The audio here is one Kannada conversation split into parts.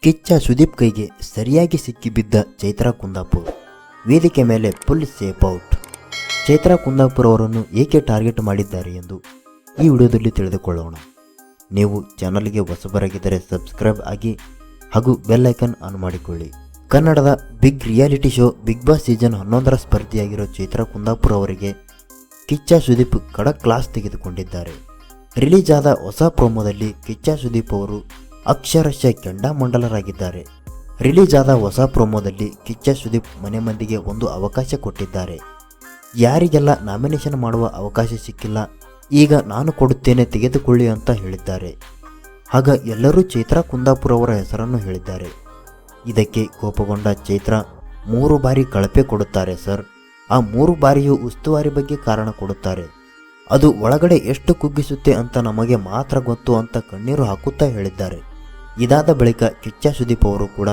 ಕಿಚ್ಚ ಸುದೀಪ್ ಕೈಗೆ ಸರಿಯಾಗಿ ಸಿಕ್ಕಿಬಿದ್ದ ಚೈತ್ರಾ ಕುಂದಾಪುರ್. ವೇದಿಕೆ ಮೇಲೆ full safe out. Chaitra Kundapur ಅವರನ್ನು ಏಕೆ ಟಾರ್ಗೆಟ್ ಮಾಡಿದ್ದಾರೆ ಎಂದು ಈ ವಿಡಿಯೋದಲ್ಲಿ ತಿಳಿದುಕೊಳ್ಳೋಣ. ನೀವು ಚಾನಲ್ಗೆ ಹೊಸಬರಾಗಿದ್ದರೆ ಸಬ್ಸ್ಕ್ರೈಬ್ ಆಗಿ ಹಾಗೂ ಬೆಲ್ ಐಕನ್ ಆನ್ ಮಾಡಿಕೊಳ್ಳಿ. ಕನ್ನಡದ big reality show big boss season 11ರ ಸ್ಪರ್ಧಿಯಾಗಿರೋ ಚೈತ್ರಾ ಕುಂದಾಪುರ್ ಅವರಿಗೆ ಕಿಚ್ಚ ಸುದೀಪ್ ಖಡಕ್ ಕ್ಲಾಸ್ ತೆಗೆದುಕೊಂಡಿದ್ದಾರೆ. ರಿಲೀಸ್ ಆದ ಹೊಸ ಪ್ರೋಮೋದಲ್ಲಿ ಕಿಚ್ಚ ಸುದೀಪ್ ಅವರು ಅಕ್ಷರಶಃ ಕೆಂಡಾಮಂಡಲರಾಗಿದ್ದಾರೆ. ರಿಲೀಸ್ ಆದ ಹೊಸ ಪ್ರೋಮೋದಲ್ಲಿ ಕಿಚ್ಚ ಸುದೀಪ್ ಮನೆ ಮಂದಿಗೆ ಒಂದು ಅವಕಾಶ ಕೊಟ್ಟಿದ್ದಾರೆ. ಯಾರಿಗೆಲ್ಲ ನಾಮಿನೇಷನ್ ಮಾಡುವ ಅವಕಾಶ ಸಿಕ್ಕಿಲ್ಲ, ಈಗ ನಾನು ಕೊಡುತ್ತೇನೆ ತೆಗೆದುಕೊಳ್ಳಿ ಅಂತ ಹೇಳಿದ್ದಾರೆ. ಆಗ ಎಲ್ಲರೂ ಚೈತ್ರಾ ಕುಂದಾಪುರ್ ಅವರ ಹೆಸರನ್ನು ಹೇಳಿದ್ದಾರೆ. ಇದಕ್ಕೆ ಕೋಪಗೊಂಡ ಚೈತ್ರಾ 3 ಬಾರಿ ಕಳಪೆ ಕೊಡುತ್ತಾರೆ ಸರ್. ಆ 3 ಬಾರಿಯೂ ಉಸ್ತುವಾರಿ ಬಗ್ಗೆ ಕಾರಣ ಕೊಡುತ್ತಾರೆ. ಅದು ಒಳಗಡೆ ಎಷ್ಟು ಕುಗ್ಗಿಸುತ್ತೆ ಅಂತ ನಮಗೆ ಮಾತ್ರ ಗೊತ್ತು ಅಂತ ಕಣ್ಣೀರು ಹಾಕುತ್ತಾ ಹೇಳಿದ್ದಾರೆ. ಇದಾದ ಬಳಿಕ ಕಿಚ್ಚ ಸುದೀಪ್ ಅವರು ಕೂಡ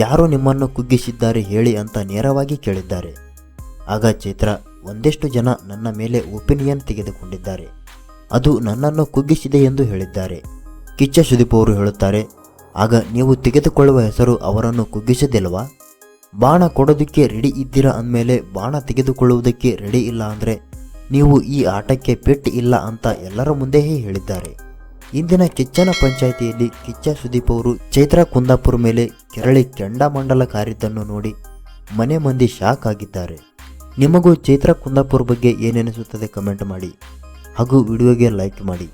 ಯಾರು ನಿಮ್ಮನ್ನು ಕುಗ್ಗಿಸಿದ್ದಾರೆ ಹೇಳಿ ಅಂತ ನೇರವಾಗಿ ಕೇಳಿದ್ದಾರೆ. ಆಗ ಚೈತ್ರಾ, ಒಂದಷ್ಟು ಜನ ನನ್ನ ಮೇಲೆ ಒಪಿನಿಯನ್ ತೆಗೆದುಕೊಂಡಿದ್ದಾರೆ, ಅದು ನನ್ನನ್ನು ಕುಗ್ಗಿಸಿದೆ ಎಂದು ಹೇಳಿದ್ದಾರೆ. ಕಿಚ್ಚ ಸುದೀಪ್ ಅವರು ಹೇಳುತ್ತಾರೆ, ಆಗ ನೀವು ತೆಗೆದುಕೊಳ್ಳುವ ಹೆಸರು ಅವರನ್ನು ಕುಗ್ಗಿಸದಿಲ್ವಾ? ಬಾಣ ಕೊಡೋದಕ್ಕೆ ರೆಡಿ ಇದ್ದೀರಾ ಅಂದಮೇಲೆ ಬಾಣ ತೆಗೆದುಕೊಳ್ಳುವುದಕ್ಕೆ ರೆಡಿ ಇಲ್ಲ ಅಂದರೆ ನೀವು ಈ ಆಟಕ್ಕೆ ಪೆಟ್ ಇಲ್ಲ ಅಂತ ಎಲ್ಲರ ಮುಂದೆಯೇ ಹೇಳಿದ್ದಾರೆ. ಇಂದಿನ ಕಿಚ್ಚನ ಪಂಚಾಯಿತಿಯಲ್ಲಿ ಕಿಚ್ಚ ಸುದೀಪ್ ಅವರು ಚೈತ್ರಾ ಕುಂದಾಪುರ್ ಮೇಲೆ ಕೆರಳಿ ಕೆಂಡಾಮಂಡಲ ಕಾರಿದ್ದನ್ನು ನೋಡಿ ಮನೆ ಮಂದಿ ಶಾಕ್ ಆಗಿದ್ದಾರೆ. ನಿಮಗೂ ಚೈತ್ರಾ ಕುಂದಾಪುರ್ ಬಗ್ಗೆ ಏನೆನಿಸುತ್ತದೆ ಕಮೆಂಟ್ ಮಾಡಿ ಹಾಗೂ ವಿಡಿಯೋಗೆ ಲೈಕ್ ಮಾಡಿ.